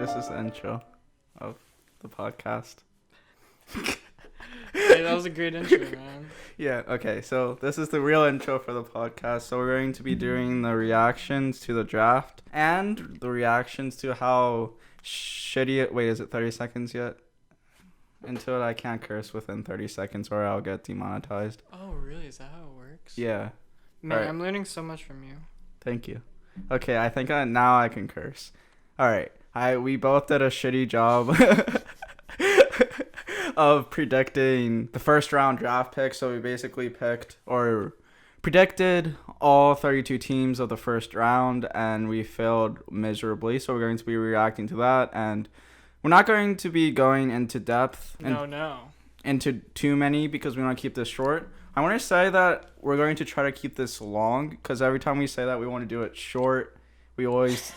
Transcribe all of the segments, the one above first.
This is the intro of the podcast. Hey, that was a great intro, man. Yeah, okay, so this is the real intro for the podcast. So we're going to be doing the reactions to the draft and the reactions to how shitty it... Wait, is it 30 seconds yet? Until I can't curse within 30 seconds or I'll get demonetized. Oh, really? Is that how it works? Yeah. Man, Right. I'm learning so much from you. Thank you. Okay, I think now I can curse. All right. We both did a shitty job of predicting the first round draft pick. So we basically predicted all 32 teams of the first round, and we failed miserably. So we're going to be reacting to that, and we're not going to be going into depth into too many because we want to keep this short. I want to say that we're going to try to keep this long because every time we say that we want to do it short, we always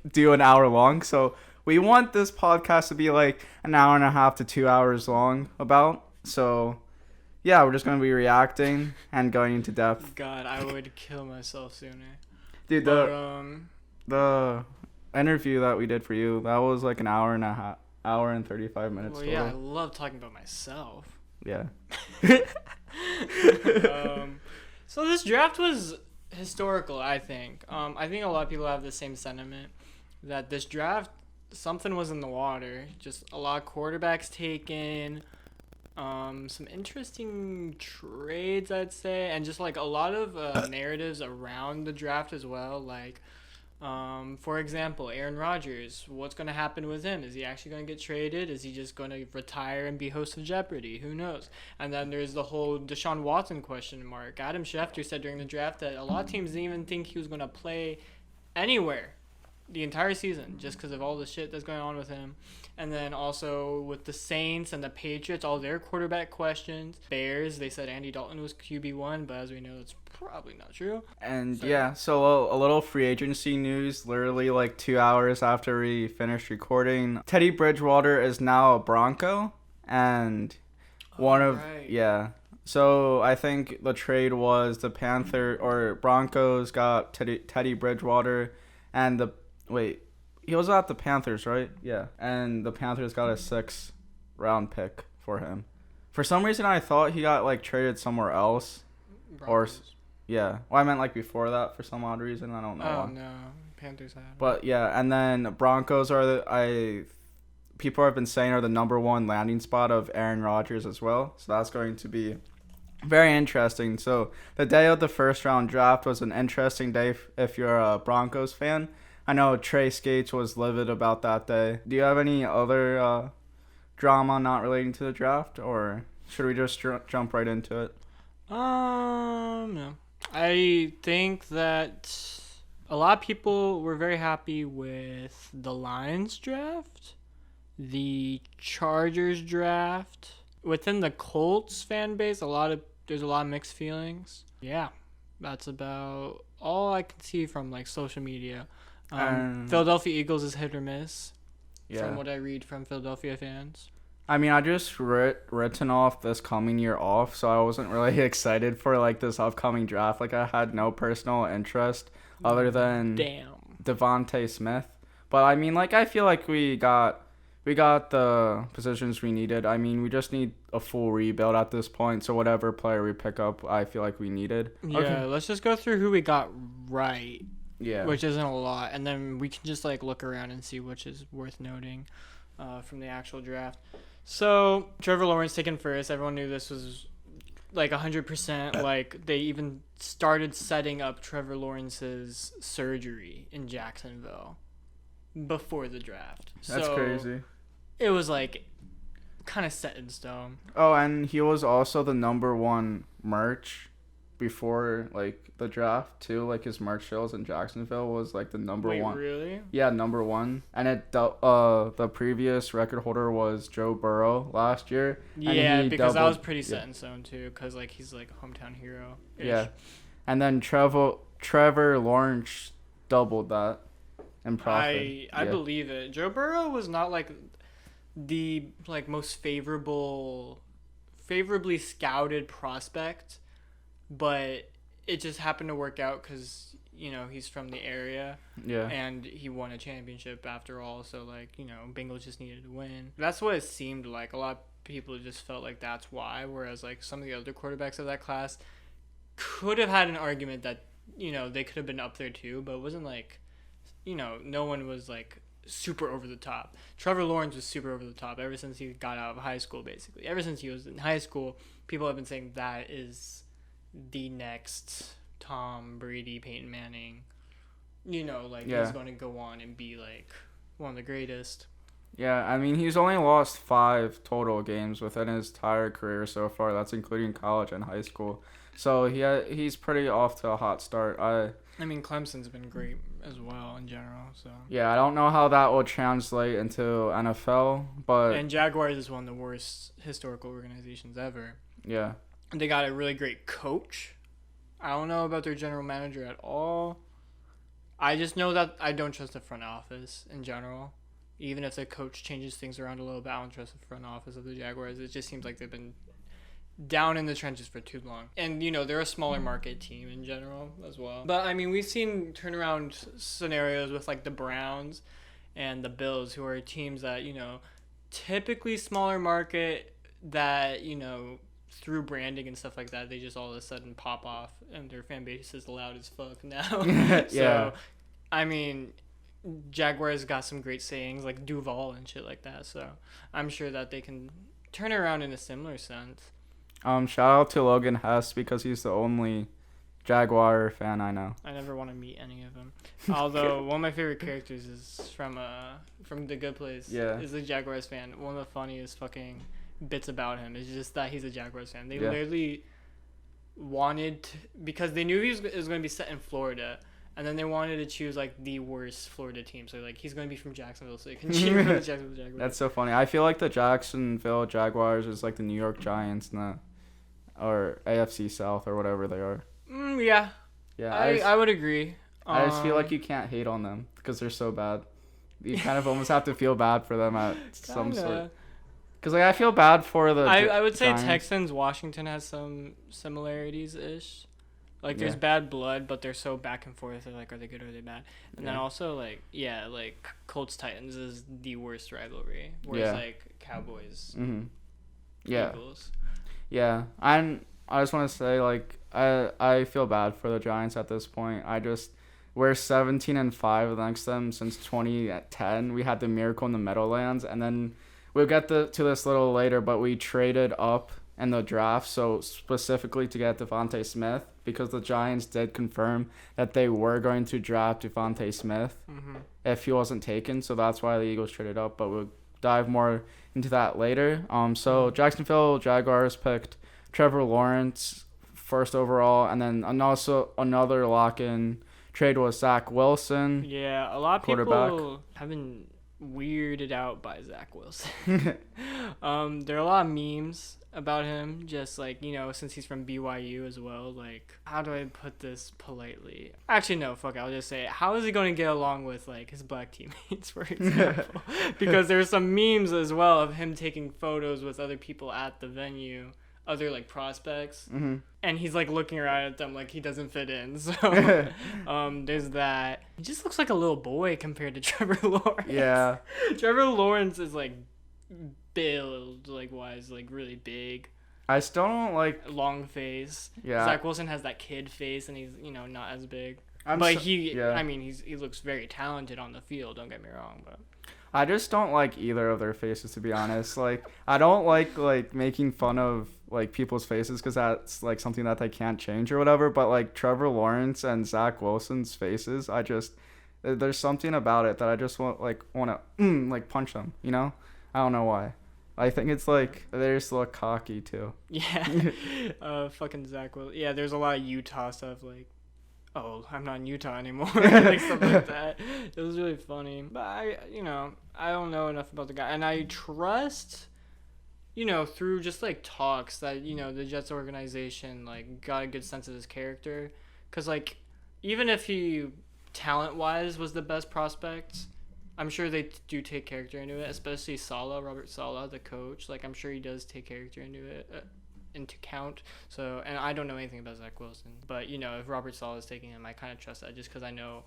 do an hour long. So we want this podcast to be like an hour and a half to 2 hours long about. So yeah, we're just going to be reacting and going into depth. God, I would kill myself sooner. Dude, the interview that we did for you, that was like an hour and 35 minutes. Well, yeah, I love talking about myself. Yeah. So this draft was historical, I think. I think a lot of people have the same sentiment that this draft, something was in the water. Just a lot of quarterbacks taken, some interesting trades, I'd say, and just like a lot of narratives around the draft as well. Like, for example, Aaron Rodgers, what's going to happen with him? Is he actually going to get traded? Is he just going to retire and be host of Jeopardy? Who knows? And then there's the whole Deshaun Watson question mark. Adam Schefter said during the draft that a lot of teams didn't even think he was going to play anywhere the entire season just because of all the shit that's going on with him. And then also with the Saints and the Patriots, all their quarterback questions. Bears, they said Andy Dalton was QB1, but as we know, it's probably not true. And so a little free agency news, literally like 2 hours after we finished recording. Teddy Bridgewater is now a Bronco, and so I think the trade was the Broncos got Teddy Bridgewater, and he was at the Panthers, right? Yeah. And the Panthers got a 6th round pick for him. For some reason, I thought he got traded somewhere else. Broncos. Yeah. Well, I meant before that for some odd reason. I don't know. Oh, no. Panthers had. But yeah, and then Broncos people have been saying are the number one landing spot of Aaron Rodgers as well. So that's going to be very interesting. So the day of the first round draft was an interesting day if you're a Broncos fan. I know Trey Skates was livid about that day. Do you have any other drama not relating to the draft, or should we just jump right into it? No. I think that a lot of people were very happy with the Lions draft, the Chargers draft. Within the Colts fan base, there's a lot of mixed feelings. Yeah, that's about all I can see from social media. Philadelphia Eagles is hit or miss. Yeah. From what I read from Philadelphia fans. I mean, I just written off this coming year off, so I wasn't really excited for this upcoming draft. I had no personal interest other than Devontae Smith. But I mean, I feel like we got the positions we needed. I mean, we just need a full rebuild at this point. So whatever player we pick up, I feel like we needed. Yeah, okay. Let's just go through who we got right. Yeah. Which isn't a lot, and then we can just look around and see which is worth noting from the actual draft. So Trevor Lawrence taken first. Everyone knew this was 100%. They even started setting up Trevor Lawrence's surgery in Jacksonville before the draft. That's crazy. It was kind of set in stone. Oh, and he was also the number one merch before the draft too. His merch sales in Jacksonville was the number one. Wait, really? Yeah, number one. And the previous record holder was Joe Burrow last year. Yeah, because that was pretty set in stone too, because he's a hometown hero. Yeah. And then Trevor Lawrence doubled that in profit. I believe it. Joe Burrow was not the most favorably scouted prospect, but it just happened to work out because he's from the area. Yeah. And he won a championship after all. So, like, Bengals just needed to win. That's what it seemed like. A lot of people just felt like that's why. Whereas, like, some of the other quarterbacks of that class could have had an argument that, they could have been up there too. But it wasn't like, no one was, like, super over the top. Trevor Lawrence was super over the top ever since he got out of high school, basically. Ever since he was in high school, people have been saying that is the next Tom Brady, Peyton Manning. He's going to go on and be, like, one of the greatest. Yeah, I mean, he's only lost 5 total games within his entire career so far. That's including college and high school. So he's pretty off to a hot start. I mean, Clemson's been great as well in general. So yeah, I don't know how that will translate into NFL, but and Jaguars is one of the worst historical organizations ever. Yeah. They got a really great coach. I don't know about their general manager at all. I just know that I don't trust the front office in general. Even if the coach changes things around a little bit, I don't trust the front office of the Jaguars. It just seems like they've been down in the trenches for too long. And, they're a smaller market team in general as well. But, I mean, we've seen turnaround scenarios with, like, the Browns and the Bills, who are teams that, typically smaller market that, through branding and stuff like that, they just all of a sudden pop off and their fan base is loud as fuck now. Yeah. So, I mean, Jaguars got some great sayings like Duval and shit like that. So I'm sure that they can turn around in a similar sense. Shout out to Logan Hess because he's the only Jaguar fan I know. I never want to meet any of them. Although one of my favorite characters is from The Good Place. Yeah. Is a Jaguars fan. One of the funniest fucking bits about him is just that he's a Jaguars fan. They literally wanted because they knew it was going to be set in Florida, and then they wanted to choose like the worst Florida team. So like he's going to be from Jacksonville, so you can cheer for the Jacksonville Jaguars. That's so funny. I feel like the Jacksonville Jaguars is like the New York Giants, or AFC South or whatever they are. Yeah. Yeah. I would agree. I just feel like you can't hate on them because they're so bad. You kind of almost have to feel bad for them at some sort. Because I feel bad for the I would say Giants. Texans, Washington has some similarities-ish. Like, there's bad blood, but they're so back and forth. They're like, are they good or are they bad? And then also, like, Colts, Titans is the worst rivalry. Whereas, like, Cowboys, Eagles. Yeah. I just want to say, like, I feel bad for the Giants at this point. We're 17-5 against them since 2010. We had the miracle in the Meadowlands, and then we'll get to this a little later, but we traded up in the draft, so specifically to get Devontae Smith, because the Giants did confirm that they were going to draft Devontae Smith if he wasn't taken, so that's why the Eagles traded up, but we'll dive more into that later. So Jacksonville Jaguars picked Trevor Lawrence first overall, and then also another lock-in trade was Zach Wilson. Yeah, a lot of people have been weirded out by Zach Wilson. There are a lot of memes about him, just like, since he's from BYU as well. Like, how do I put this politely? Actually, no, fuck it, I'll just say it. How is he going to get along with, like, his black teammates, for example? Because there's some memes as well of him taking photos with other people at the venue, other, like, prospects, and he's, like, looking around at them like he doesn't fit in. So there's that. He just looks like a little boy compared to Trevor Lawrence. Yeah. Trevor Lawrence is, like, build, like, wise, like, really big. I still don't like... Long face. Yeah. Zach Wilson has that kid face, and he's, not as big. He looks very talented on the field, don't get me wrong, but... I just don't like either of their faces, to be honest. Like, I don't like making fun of, like, people's faces because that's, like, something that they can't change or whatever. But, like, Trevor Lawrence and Zach Wilson's faces, there's something about it that I just want to, punch them, I don't know why. I think it's, like, they just look cocky, too. Yeah. Fucking Zach Wilson. Yeah, there's a lot of Utah stuff, like, oh, I'm not in Utah anymore, like stuff like that. It was really funny. But I don't know enough about the guy. And I trust, through just, like, talks that, the Jets organization, like, got a good sense of his character. Because, like, even if he, talent-wise, was the best prospect, I'm sure they do take character into it, especially Robert Saleh, the coach. Like, I'm sure he does take character into it. into count. So, and I don't know anything about Zach Wilson, but if Robert Saleh is taking him, I kind of trust that just because I know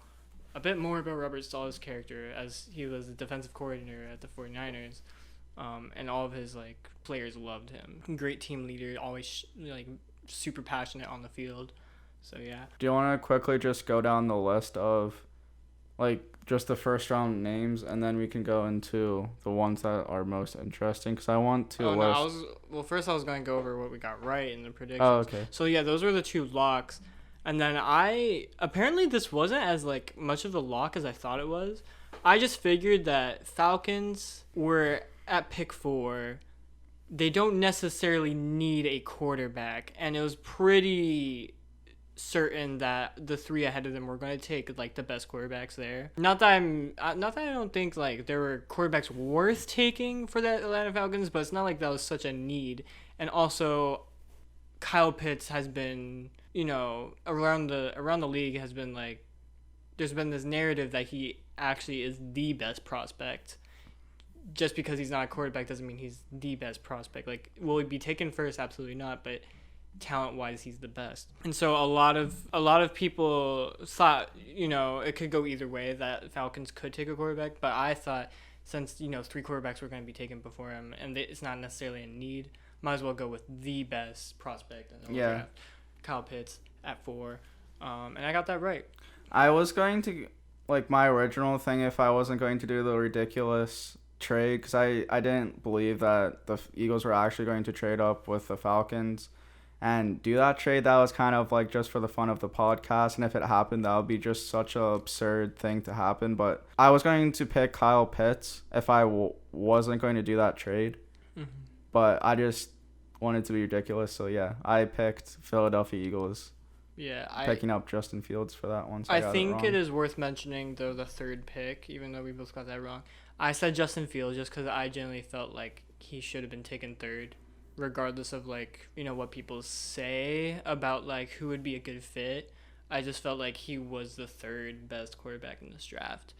a bit more about Robert Saleh's character, as he was the defensive coordinator at the 49ers. And all of his players loved him. Great team leader, always super passionate on the field. So yeah. Do you want to quickly just go down the list of just the first round names, and then we can go into the ones that are most interesting? Because I want to list. First I was going to go over what we got right in the predictions. Oh, okay. So yeah, those were the 2 locks. And then apparently this wasn't as much of a lock as I thought it was. I just figured that Falcons were at pick 4. They don't necessarily need a quarterback, and it was pretty certain that the 3 ahead of them were going to take the best quarterbacks there. Not that I don't think there were quarterbacks worth taking for the Atlanta Falcons, but it's not like that was such a need. And also, Kyle Pitts has been, around the league has been there's been this narrative that he actually is the best prospect. Just because he's not a quarterback doesn't mean he's the best prospect. Will he be taken first? Absolutely not. But talent-wise, he's the best. And so a lot of people thought, it could go either way, that Falcons could take a quarterback. But I thought, since 3 quarterbacks were going to be taken before him, and it's not necessarily a need, might as well go with the best prospect in the draft, Kyle Pitts at 4. And I got that right. I was going to my original thing, if I wasn't going to do the ridiculous trade, because I didn't believe that the Eagles were actually going to trade up with the Falcons and do that trade. That was kind of just for the fun of the podcast, and if it happened, that would be just such an absurd thing to happen. But I was going to pick Kyle Pitts if I wasn't going to do that trade. Mm-hmm. But I just wanted to be ridiculous, so yeah, I picked Philadelphia Eagles. Yeah, picking up Justin Fields for that one. So I think it is worth mentioning, though, the 3rd pick, even though we both got that wrong. I said Justin Fields just because I genuinely felt like he should have been taken 3rd, regardless of what people say about who would be a good fit. I just felt like he was the 3rd best quarterback in this draft,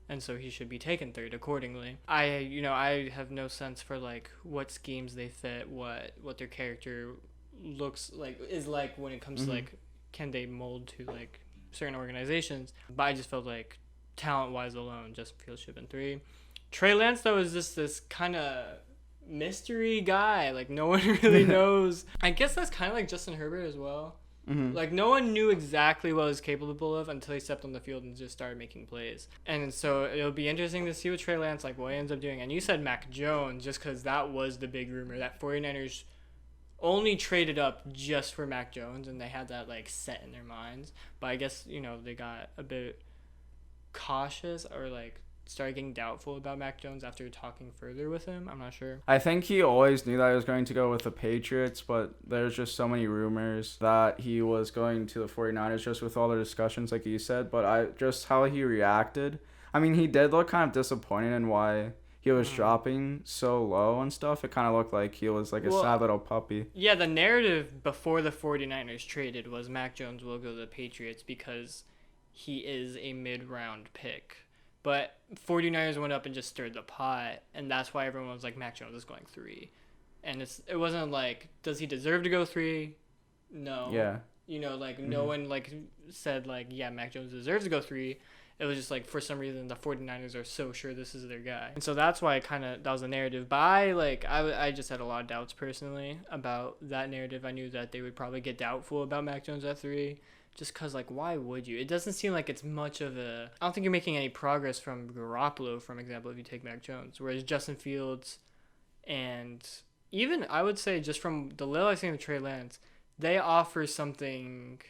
and so he should be taken 3rd accordingly. I have no sense for what schemes they fit, what their character looks is when it comes to can they mold to certain organizations. But I just felt talent wise alone, Justin Fields should have been 3. Trey Lance, though, is just this kind of mystery guy. No one really knows. I guess that's kind of like Justin Herbert as well. Mm-hmm. No one knew exactly what he was capable of until he stepped on the field and just started making plays. And so it'll be interesting to see what Trey Lance what he ends up doing. And you said Mac Jones, just because that was the big rumor that 49ers only traded up just for Mac Jones, and they had that set in their minds. But I guess they got a bit cautious, or started getting doubtful about Mac Jones after talking further with him. I'm not sure. I think he always knew that he was going to go with the Patriots, but there's just so many rumors that he was going to the 49ers, just with all the discussions like you said. But just how he reacted, I mean, he did look kind of disappointed in why he was dropping so low and stuff. It kind of looked like he was a sad little puppy. Yeah, the narrative before the 49ers traded was Mac Jones will go to the Patriots because he is a mid-round pick. But 49ers went up and just stirred the pot, and that's why everyone was Mac Jones is going 3. And it wasn't does he deserve to go 3? No. Yeah. No one said yeah, Mac Jones deserves to go 3. It was just for some reason the 49ers are so sure this is their guy. And so that's why that was the narrative. But I just had a lot of doubts personally about that narrative. I knew that they would probably get doubtful about Mac Jones at 3. Just because, why would you? It doesn't seem like it's much of a... I don't think you're making any progress from Garoppolo, for example, if you take Mac Jones. Whereas Justin Fields and even, I would say, just from the little I've seen of Trey Lance, they offer something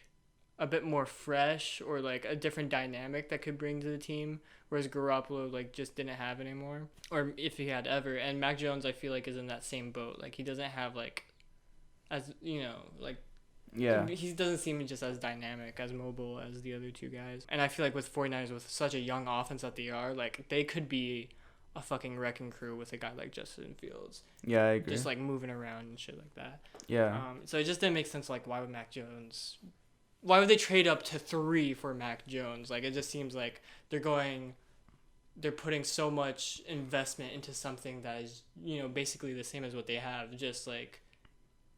a bit more fresh or a different dynamic that could bring to the team, whereas Garoppolo just didn't have anymore, or if he had ever. And Mac Jones, I feel is in that same boat. He doesn't have as yeah, he doesn't seem just as dynamic, as mobile as the other 2 guys. And I feel with 49ers, with such a young offense that they are, they could be a fucking wrecking crew with a guy like Justin Fields. Yeah, I agree. Just moving around and shit like that. Yeah. So it just didn't make sense. Why would Mac Jones? Why would they trade up to 3 for Mac Jones? It just seems they're putting so much investment into something that is basically the same as what they have. Just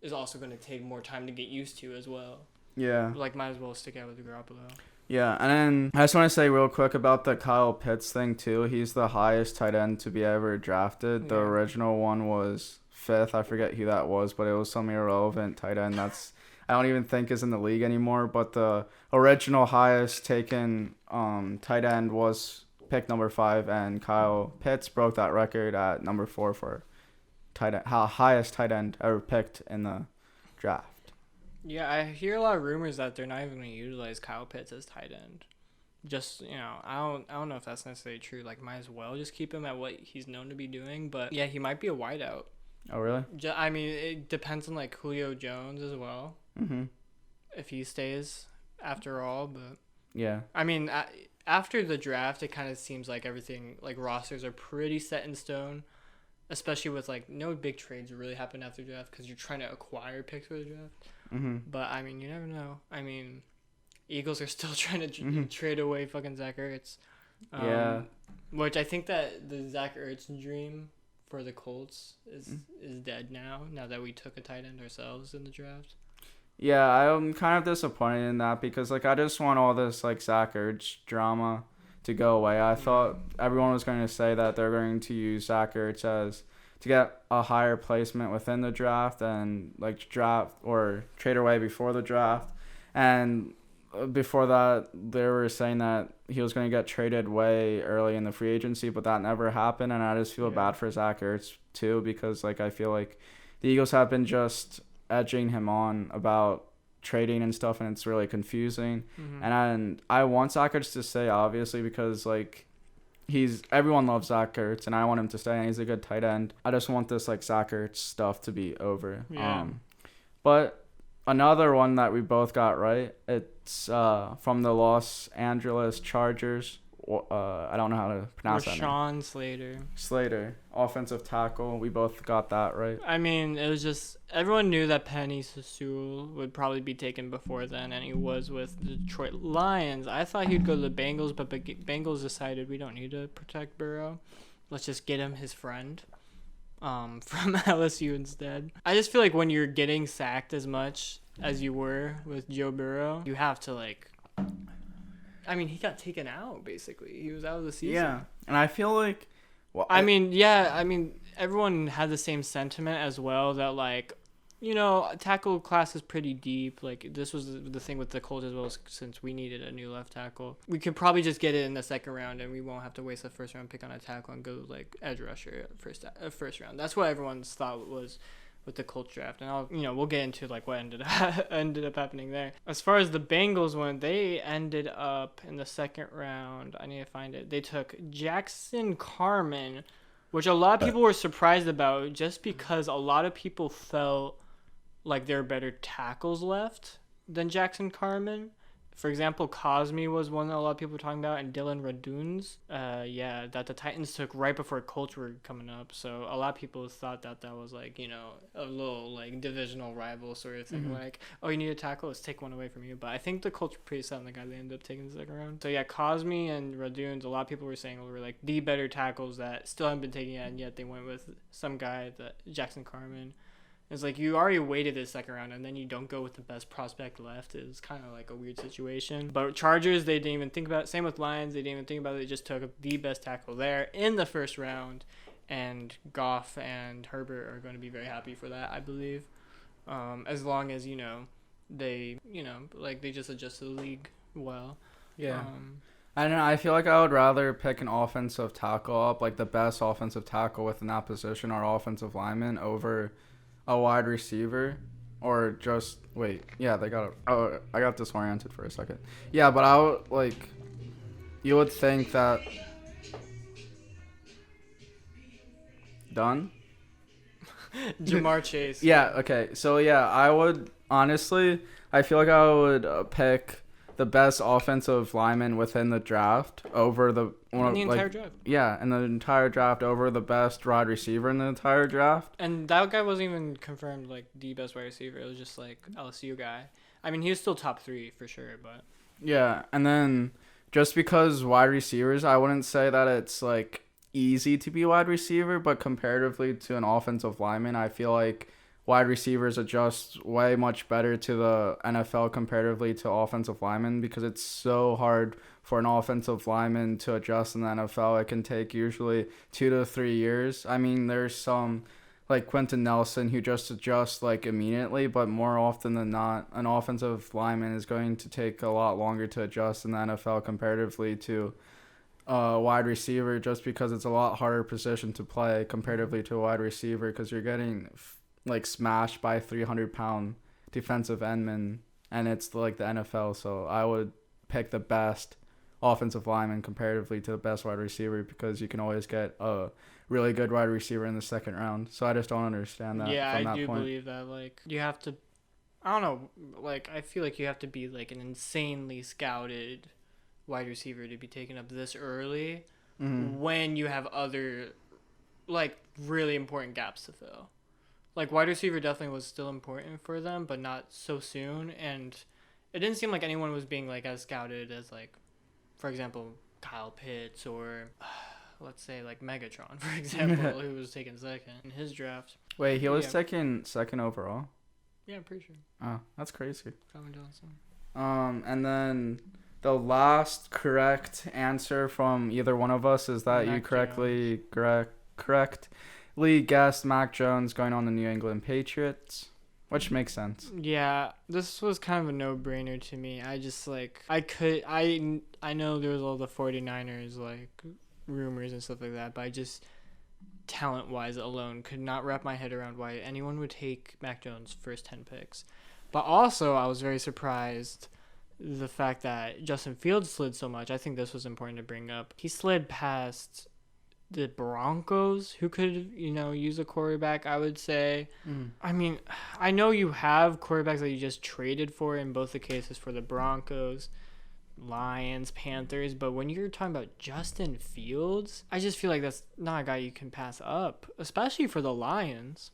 is also going to take more time to get used to as well. Yeah. Like, might as well stick out with Garoppolo. Yeah, and then I just want to say real quick about the Kyle Pitts thing, too. He's the highest tight end to be ever drafted. The original one was 5th. I forget who that was, but it was some irrelevant tight end that's I don't even think is in the league anymore. But the original highest taken tight end was pick number 5, and Kyle Pitts broke that record at number 4 for highest tight end ever picked in the draft. Yeah, I hear a lot of rumors that they're not even going to utilize Kyle Pitts as tight end. Just, I don't know if that's necessarily true. Like, might as well just keep him at what he's known to be doing. But yeah, he might be a wideout. Oh, really? I mean, it depends on like Julio Jones as well. Mm-hmm. If he stays after all, but yeah. I mean, after the draft, it kind of seems like everything, like rosters are pretty set in stone. Especially with like no big trades really happen after the draft because you're trying to acquire picks for the draft. Mm-hmm. But I mean, you never know. I mean, Eagles are still trying to trade away fucking Zach Ertz. Yeah. Which I think that the Zach Ertz dream for the Colts is dead now that we took a tight end ourselves in the draft. Yeah, I'm kind of disappointed in that because like I just want all this like Zach Ertz drama to go away. I thought everyone was going to say that they're going to use Zach Ertz as to get a higher placement within the draft and like draft or trade away before the draft. And before that, they were saying that he was going to get traded way early in the free agency, but that never happened. And I just feel bad for Zach Ertz too because like I feel like the Eagles have been just edging him on about trading and stuff, and it's really confusing. And I want Zach Ertz to stay, obviously, because like everyone loves Zach Ertz and I want him to stay and he's a good tight end. I just want this like Zach Ertz stuff to be over. But another one that we both got right, it's from the Los Angeles Chargers. I don't know how to pronounce that name. Rashawn Slater, offensive tackle. We both got that right. I mean, it was just everyone knew that Penny Sewell would probably be taken before then, and he was with the Detroit Lions. I thought he'd go to the Bengals, but Bengals decided we don't need to protect Burrow. Let's just get him his friend from LSU instead. I just feel like when you're getting sacked as much as you were with Joe Burrow, you have to like... I mean, he got taken out, basically. He was out of the season. Yeah, and I feel like... Well, everyone had the same sentiment as well, that, like, tackle class is pretty deep. Like, this was the thing with the Colts as well, since we needed a new left tackle. We could probably just get it in the second round, and we won't have to waste a first-round pick on a tackle and go, like, edge rusher first round. That's what everyone's thought was with the Colts draft, and we'll get into like what ended up happening there. As far as the Bengals went, they ended up in the second round. I need to find it. They took Jackson Carman, which a lot of people were surprised about, just because a lot of people felt like there were better tackles left than Jackson Carman. For example, Cosme was one that a lot of people were talking about, and Dylan Raduns. That the Titans took right before Colts were coming up. So a lot of people thought that was like, a little like divisional rival sort of thing. Like, oh, you need a tackle, let's take one away from you. But I think the Colts were pretty set on the guy they ended up taking the second round. So yeah, Cosme and Raduns, a lot of people were saying were like the better tackles that still haven't been taken yet, and yet they went with some guy, that Jackson Carman. It's like you already waited the second round and then you don't go with the best prospect left. It's kind of like a weird situation. But Chargers, they didn't even think about it. Same with Lions, they didn't even think about it. They just took the best tackle there in the first round. And Goff and Herbert are going to be very happy for that, I believe. As long as, they just adjust to the league well. Yeah. I don't know. I feel like I would rather pick an offensive tackle up, like the best offensive tackle within that position or offensive lineman over a wide receiver, or just I got disoriented for a second. Yeah, but I would you would think that done. Jamar Chase. Yeah. Okay. So yeah, I would honestly. I feel like I would pick the best offensive lineman within the draft over the entire draft. Yeah, in the entire draft over the best wide receiver in the entire draft. And that guy wasn't even confirmed like the best wide receiver. It was just like LSU guy. I mean, he was still top 3 for sure, but yeah. And then just because wide receivers, I wouldn't say that it's like easy to be a wide receiver, but comparatively to an offensive lineman, I feel like wide receivers adjust way much better to the NFL comparatively to offensive linemen, because it's so hard for an offensive lineman to adjust in the NFL. It can take usually 2 to 3 years. I mean, there's some like Quentin Nelson who just adjusts like immediately, but more often than not, an offensive lineman is going to take a lot longer to adjust in the NFL comparatively to a wide receiver, just because it's a lot harder position to play comparatively to a wide receiver, because you're getting like smashed by 300-pound defensive endmen, and it's like the NFL. So I would pick the best offensive lineman comparatively to the best wide receiver, because you can always get a really good wide receiver in the second round. So I just don't understand that. Yeah, I do believe that. Like, you have to, I don't know, like, I feel like you have to be like an insanely scouted wide receiver to be taken up this early when you have other like really important gaps to fill. Like, wide receiver definitely was still important for them, but not so soon. And it didn't seem like anyone was being like as scouted as, like, for example, Kyle Pitts or let's say like Megatron, for example, who was taken second in his draft. Wait, he was taken second overall? Yeah, I'm pretty sure. Oh, that's crazy. Calvin Johnson. And then the last correct answer from either one of us is that you correctly guessed Mac Jones going on the New England Patriots, which makes sense. Yeah, this was kind of a no-brainer to me. I just like I know there was all the 49ers like rumors and stuff like that, but I just talent-wise alone could not wrap my head around why anyone would take Mac Jones first 10 picks. But also I was very surprised the fact that Justin Fields slid so much. I think this was important to bring up. He slid past the Broncos, who could, use a quarterback, I would say. I mean, I know you have quarterbacks that you just traded for in both the cases for the Broncos, Lions, Panthers, but when you're talking about Justin Fields, I just feel like that's not a guy you can pass up, especially for the Lions.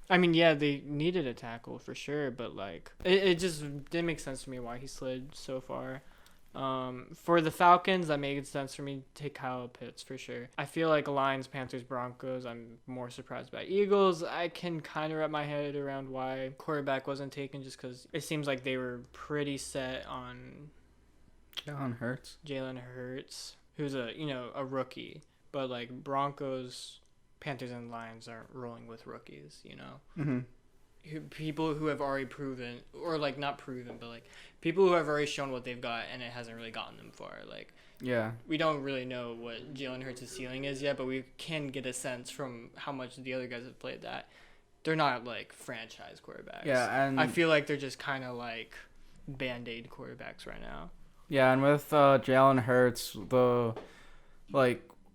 I mean, yeah, they needed a tackle for sure, but like it just didn't make sense to me why he slid so far. For the Falcons, that made sense for me to take Kyle Pitts for sure. I feel like Lions, Panthers, Broncos, I'm more surprised by Eagles. I can kind of wrap my head around why quarterback wasn't taken, just because it seems like they were pretty set on Jalen Hurts, who's a rookie, but like Broncos, Panthers, and Lions aren't rolling with rookies, people who have already proven, or like not proven, but like people who have already shown what they've got and it hasn't really gotten them far. Like, yeah, we don't really know what Jalen Hurts' ceiling is yet, but we can get a sense from how much the other guys have played that they're not like franchise quarterbacks. Yeah, and I feel like they're just kind of like band-aid quarterbacks right now. Yeah, and with Jalen Hurts,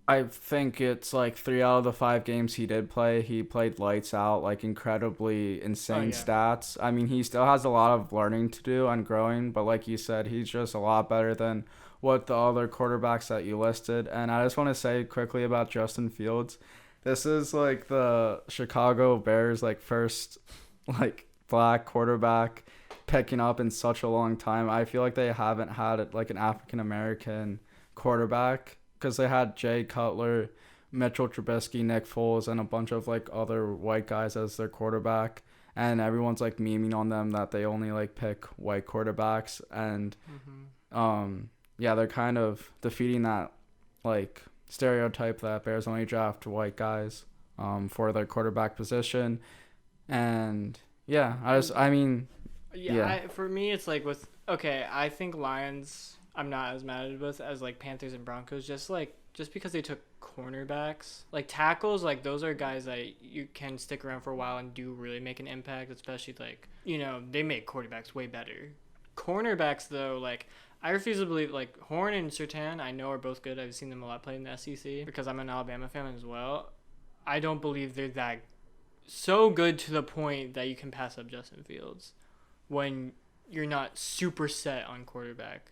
I think it's like 3 out of the 5 games he did play, he played lights out, like incredibly insane stats. I mean, he still has a lot of learning to do and growing, but like you said, he's just a lot better than what the other quarterbacks that you listed. And I just want to say quickly about Justin Fields. This is like the Chicago Bears like first like black quarterback picking up in such a long time. I feel like they haven't had like an African American quarterback, because they had Jay Cutler, Mitchell Trubisky, Nick Foles, and a bunch of like other white guys as their quarterback, and everyone's like memeing on them that they only like pick white quarterbacks, and they're kind of defeating that like stereotype that Bears only draft white guys for their quarterback position. And for me it's like I think Lions I'm not as mad with as like Panthers and Broncos, just because they took cornerbacks. Like tackles, like those are guys that you can stick around for a while and do really make an impact, especially like, they make quarterbacks way better. Cornerbacks though, like I refuse to believe, like Horn and Surtain I know are both good. I've seen them a lot play in the SEC because I'm an Alabama fan as well. I don't believe they're that so good to the point that you can pass up Justin Fields when you're not super set on quarterback.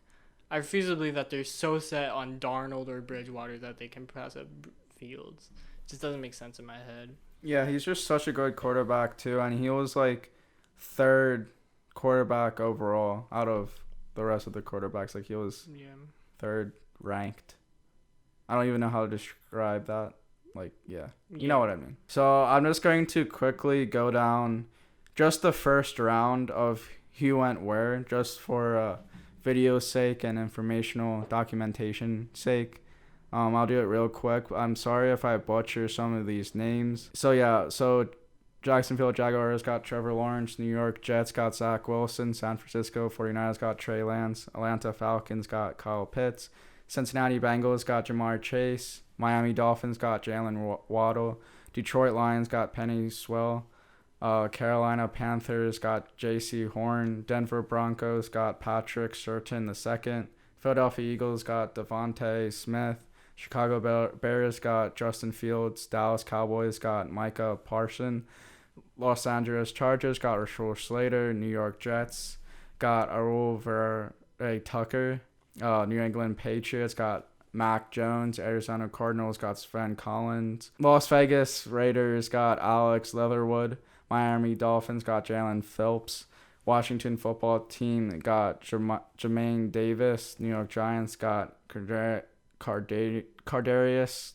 I refuse to believe that they're so set on Darnold or Bridgewater that they can pass up Fields. It just doesn't make sense in my head. Yeah, he's just such a good quarterback too, and he was like 3rd quarterback overall out of the rest of the quarterbacks. Like he was 3rd ranked. I don't even know how to describe that. Like, you know what I mean. So I'm just going to quickly go down just the first round of who went where, just for video sake and informational documentation sake. I'll do it real quick. I'm sorry if I butcher some of these names. So Jacksonville Jaguars got Trevor Lawrence. New York Jets got Zach Wilson. San Francisco 49ers got Trey Lance. Atlanta Falcons got Kyle Pitts. Cincinnati Bengals got Jamar Chase. Miami Dolphins got Jalen Waddle. Detroit Lions got Penny Swell. Carolina Panthers got J.C. Horn. Denver Broncos got Patrick Surtain II. Philadelphia Eagles got Devontae Smith. Chicago Bears got Justin Fields. Dallas Cowboys got Micah Parsons. Los Angeles Chargers got Rashawn Slater. New York Jets got Arul Tucker. New England Patriots got Mac Jones. Arizona Cardinals got Sven Collins. Las Vegas Raiders got Alex Leatherwood. Miami Dolphins got Jalen Phillips. Washington Football Team got Jermaine Davis. New York Giants got Kadarius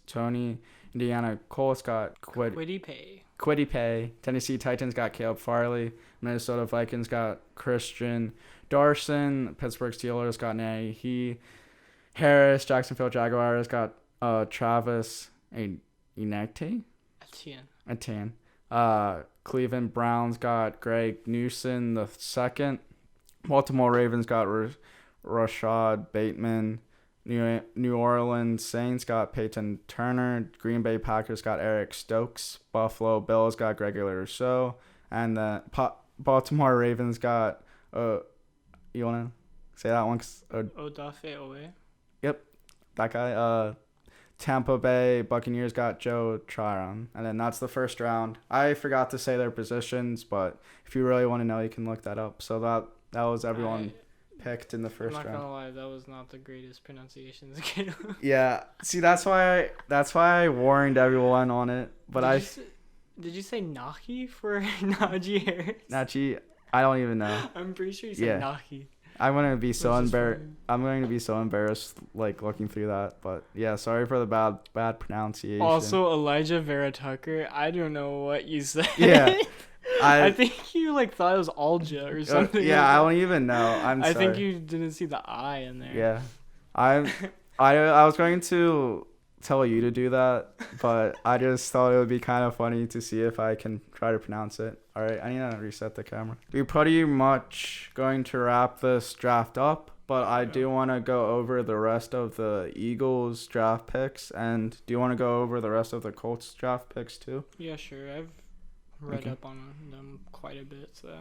Toney. Indiana Colts got Kwity Paye. Tennessee Titans got Caleb Farley. Minnesota Vikings got Christian Darson. Pittsburgh Steelers got Nahi Harris. Jacksonville Jaguars got Travis Etienne. Cleveland Browns got Greg Newsom II. Baltimore Ravens got Rashad Bateman. New Orleans Saints got Peyton Turner. Green Bay Packers got Eric Stokes. Buffalo Bills got Gregory Rousseau. And the Baltimore Ravens got, you want to say that one? Odafe Owe. Yep, that guy. Tampa Bay Buccaneers got Joe Tryon. And then that's the first round. I forgot to say their positions, but if you really want to know, you can look that up. So that was everyone picked in the first round. I'm not gonna lie, that was not the greatest pronunciations. Yeah, see, that's why I warned everyone on it. But did you say Nahi for Najee Harris? Najee, I don't even know. I'm pretty sure you said Nahi. I'm going to be so embarrassed like looking through that, but yeah, sorry for the bad pronunciation. Also, Elijah Vera Tucker, I don't know what you said. Yeah. I think you thought it was Alja or something. Yeah, I don't even know. I think you didn't see the I in there. Yeah. I was going to tell you to do that, but I just thought it would be kind of funny to see if I can try to pronounce it. All right, I need to reset the camera. We're pretty much going to wrap this draft up, but I do want to go over the rest of the Eagles draft picks. And do you want to go over the rest of the Colts draft picks too? Yeah, sure. I've read up on them quite a bit, so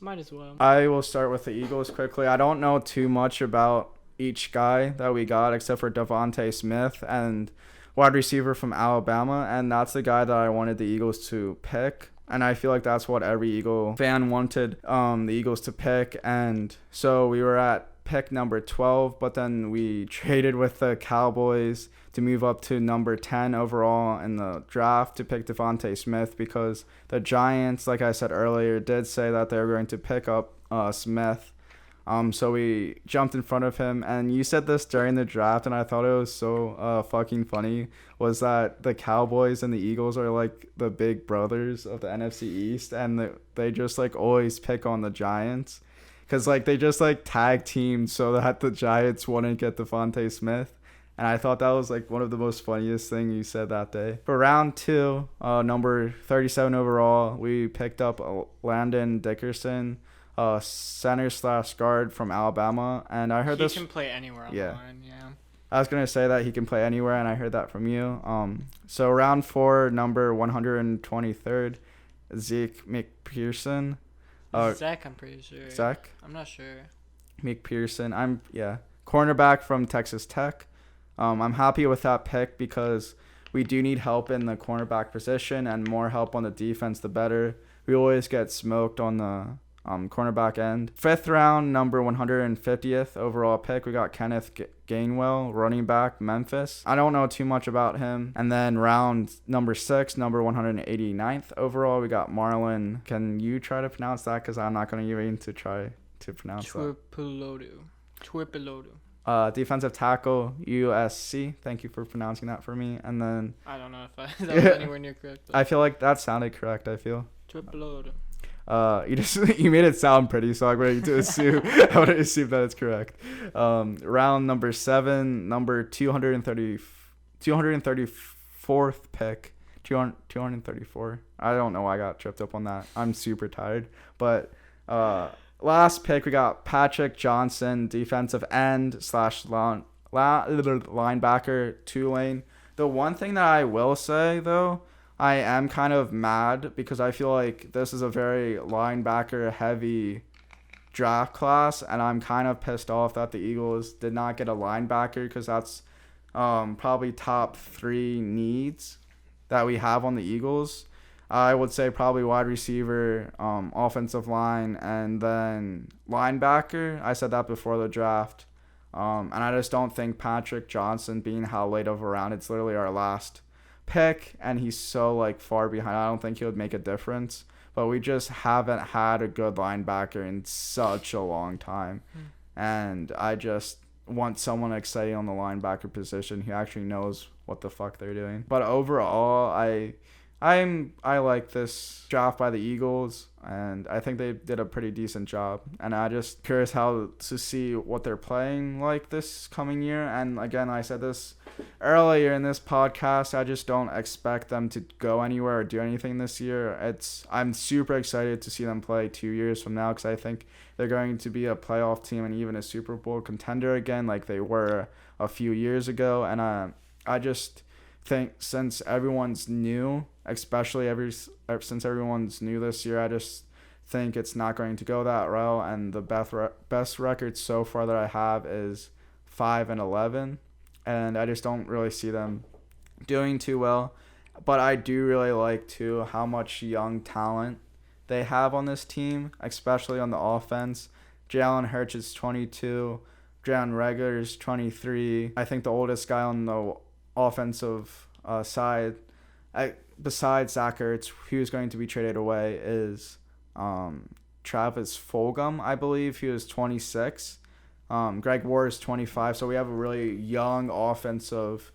might as well. I will start with the Eagles quickly. I don't know too much about each guy that we got except for Devontae Smith and wide receiver from Alabama, and that's the guy that I wanted the Eagles to pick, and I feel like that's what every Eagle fan wanted the Eagles to pick. And so we were at pick number 12, but then we traded with the Cowboys to move up to number 10 overall in the draft to pick Devontae Smith, because the Giants, like I said earlier, did say that they were going to pick up Smith. So we jumped in front of him, and you said this during the draft, and I thought it was so fucking funny, was that the Cowboys and the Eagles are like the big brothers of the NFC East, and they just always pick on the Giants, because they just tag teamed so that the Giants wouldn't get Devontae Smith. And I thought that was one of the most funniest thing you said that day. For round 2, number 37 overall, we picked up Landon Dickerson, center/guard from Alabama, and I heard he can play anywhere on the line. Yeah, I was gonna say that he can play anywhere, and I heard that from you. So round 4, number 123rd, Zeke McPherson. Zach, I'm pretty sure. Zach? I'm not sure. McPherson. Cornerback from Texas Tech. I'm happy with that pick because we do need help in the cornerback position, and more help on the defense, the better. We always get smoked on the cornerback end. 5th round, number 150th overall pick, we got Kenneth Gainwell, running back, Memphis. I don't know too much about him. And then round number 6, number 189th overall, we got Marlon. Can you try to pronounce that? Because I'm not going to even to try to pronounce that. Tuipulotu. Defensive tackle, USC. Thank you for pronouncing that for me. And then I don't know if that was anywhere near correct. I feel like that sounded correct, I feel. Tuipulotu. You made it sound pretty, so I'm going to assume I want to assume that it's correct. Round number 7, number 234th pick. 234. I don't know why I got tripped up on that. I'm super tired. But last pick, we got Patrick Johnson, defensive end / linebacker, Tulane. The one thing that I will say, though, I am kind of mad because I feel like this is a very linebacker-heavy draft class, and I'm kind of pissed off that the Eagles did not get a linebacker because that's probably top 3 needs that we have on the Eagles. I would say probably wide receiver, offensive line, and then linebacker. I said that before the draft. And I just don't think Patrick Johnson, being how late of a round, it's literally our last pick, and he's so like far behind. I don't think he would make a difference. But we just haven't had a good linebacker in such a long time. And I just want someone exciting on the linebacker position who actually knows what the fuck they're doing. But overall, I like this draft by the Eagles, and I think they did a pretty decent job. And I just curious how to see what they're playing like this coming year. And again, I said this earlier in this podcast, I just don't expect them to go anywhere or do anything this year. I'm super excited to see them play 2 years from now because I think they're going to be a playoff team and even a Super Bowl contender again like they were a few years ago. And I just think since everyone's new, especially since everyone's new this year, I just think it's not going to go that route. And the best record so far that I have is 5-11, and I just don't really see them doing too well. But I do really like too how much young talent they have on this team, especially on the offense. Jalen Hurts is 22, Jalen Reagor is 23. I think the oldest guy on the offensive side, besides Zach Ertz, who's going to be traded away, is Travis Fulgham, I believe. He was 26. Greg Ward is 25. So we have a really young offensive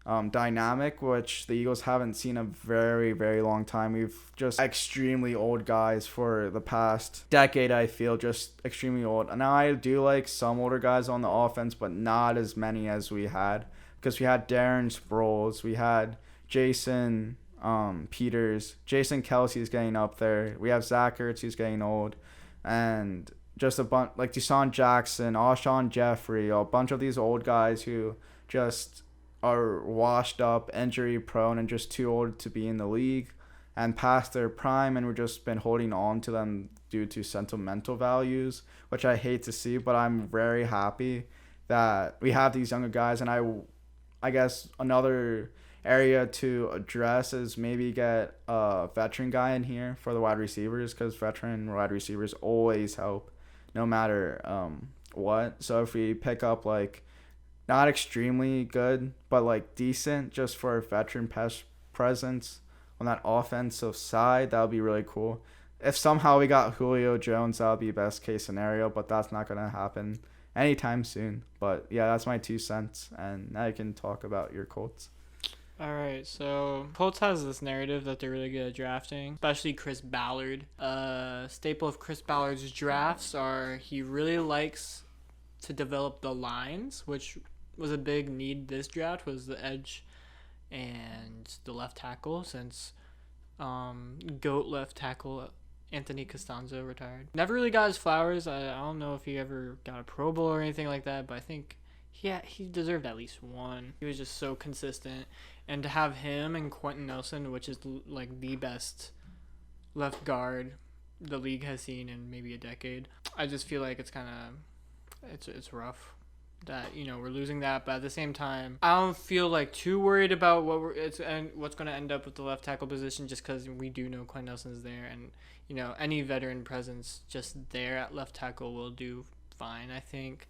dynamic, which the Eagles haven't seen a very, very long time. We've just extremely old guys for the past decade, I feel, just extremely old. Now, I do like some older guys on the offense, but not as many as we had, because we had Darren Sproles, we had Jason Peters, Jason Kelsey is getting up there. We have Zach Ertz, who's getting old, and just a bunch like Deshaun Jackson, Alshon Jeffrey, a bunch of these old guys who just are washed up, injury prone, and just too old to be in the league and past their prime, and we've just been holding on to them due to sentimental values, which I hate to see, but I'm very happy that we have these younger guys. And I guess another area to address is maybe get a veteran guy in here for the wide receivers, because veteran wide receivers always help no matter what. So if we pick up like not extremely good but like decent just for a veteran presence on that offensive side, that would be really cool. If somehow we got Julio Jones, that would be best case scenario, but that's not going to happen anytime soon. But yeah, that's my 2 cents, and now you can talk about your Colts. All right, so Colts has this narrative that they're really good at drafting, especially Chris Ballard. Staple of Chris Ballard's drafts are he really likes to develop the lines, which was a big need this draft, was the edge and the left tackle, since GOAT left tackle Anthony Costanzo retired. Never really got his flowers. I don't know if he ever got a Pro Bowl or anything like that, but I think he deserved at least one. He was just so consistent. And to have him and Quentin Nelson, which is like the best left guard the league has seen in maybe a decade, I just feel like it's kind of it's rough that, you know, we're losing that. But at the same time, I don't feel like too worried about what's going to end up with the left tackle position, just because we do know Quentin Nelson's there, and you know any veteran presence just there at left tackle will do fine. I think,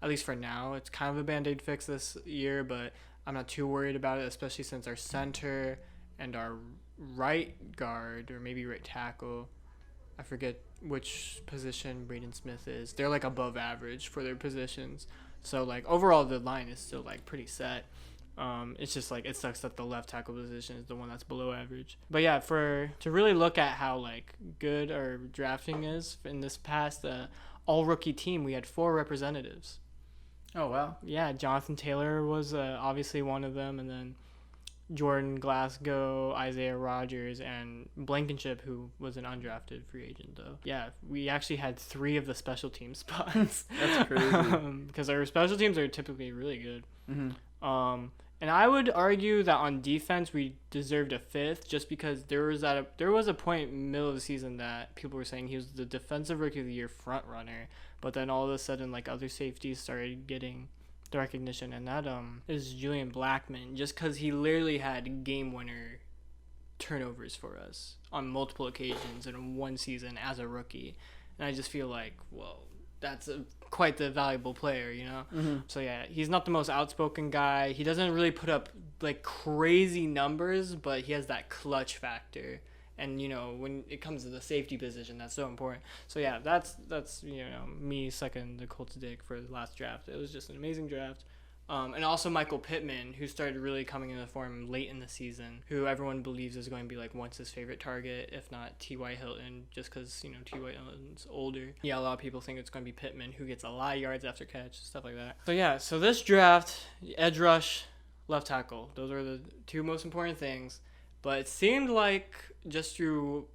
at least for now, it's kind of a band-aid fix this year, but I'm not too worried about it, especially since our center and our right guard, or maybe right tackle, I forget which position Braden Smith is, they're like above average for their positions. So like overall the line is still like pretty set. It's just like it sucks that the left tackle position is the one that's below average. But yeah, to really look at how like good our drafting is in this past all rookie team, we had 4 representatives. Oh wow. Yeah, Jonathan Taylor was obviously one of them, and then Jordan Glasgow, Isaiah Rodgers, and Blankenship, who was an undrafted free agent, though. Yeah, we actually had 3 of the special team spots. That's crazy. Because our special teams are typically really good. Mm-hmm. And I would argue that on defense we deserved a 5th, just because there was a point in the middle of the season that people were saying he was the defensive rookie of the year front runner, but then all of a sudden like other safeties started getting the recognition, and that is Julian Blackmon, just because he literally had game winner turnovers for us on multiple occasions in one season as a rookie, and I just feel like, well, that's quite the valuable player, you know. Mm-hmm. So yeah, he's not the most outspoken guy. He doesn't really put up like crazy numbers, but he has that clutch factor. And you know, when it comes to the safety position, that's so important. So yeah, that's you know, me sucking the Colts' dick for the last draft. It was just an amazing draft. And also Michael Pittman, who started really coming into form late in the season, who everyone believes is going to be like Wentz's favorite target, if not T.Y. Hilton, just because, you know, T.Y. Hilton's older. Yeah, a lot of people think it's going to be Pittman, who gets a lot of yards after catch, stuff like that. So yeah, so this draft, edge rush, left tackle, those are the 2 most important things. But it seemed like just through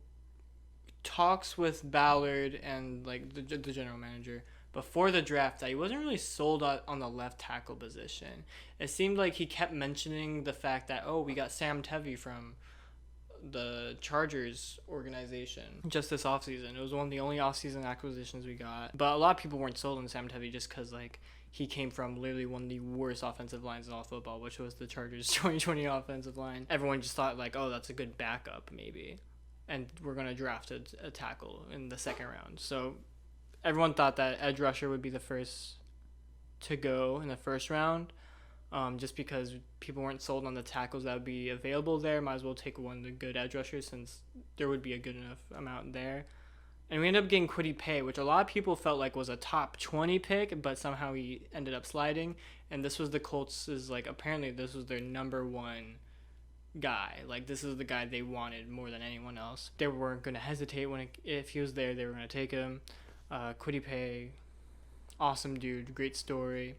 talks with Ballard and like the general manager before the draft that he wasn't really sold on the left tackle position. It seemed like he kept mentioning the fact that, oh, we got Sam Tevy from the Chargers organization just this offseason. It was one of the only offseason acquisitions we got. But a lot of people weren't sold on Sam Tevy just because, like, he came from literally one of the worst offensive lines in all football, which was the Chargers 2020 offensive line. Everyone just thought, like, oh, that's a good backup, maybe. And we're going to draft a tackle in the second round. So everyone thought that edge rusher would be the first to go in the first round, just because people weren't sold on the tackles that would be available there. Might as well take one of the good edge rushers since there would be a good enough amount there. And we ended up getting Paye, which a lot of people felt like was a top 20 pick, but somehow he ended up sliding. And this was the Colts' like, apparently this was their number 1 guy. Like, this is the guy they wanted more than anyone else. They weren't going to hesitate if he was there. They were going to take him. Paye, awesome dude, great story,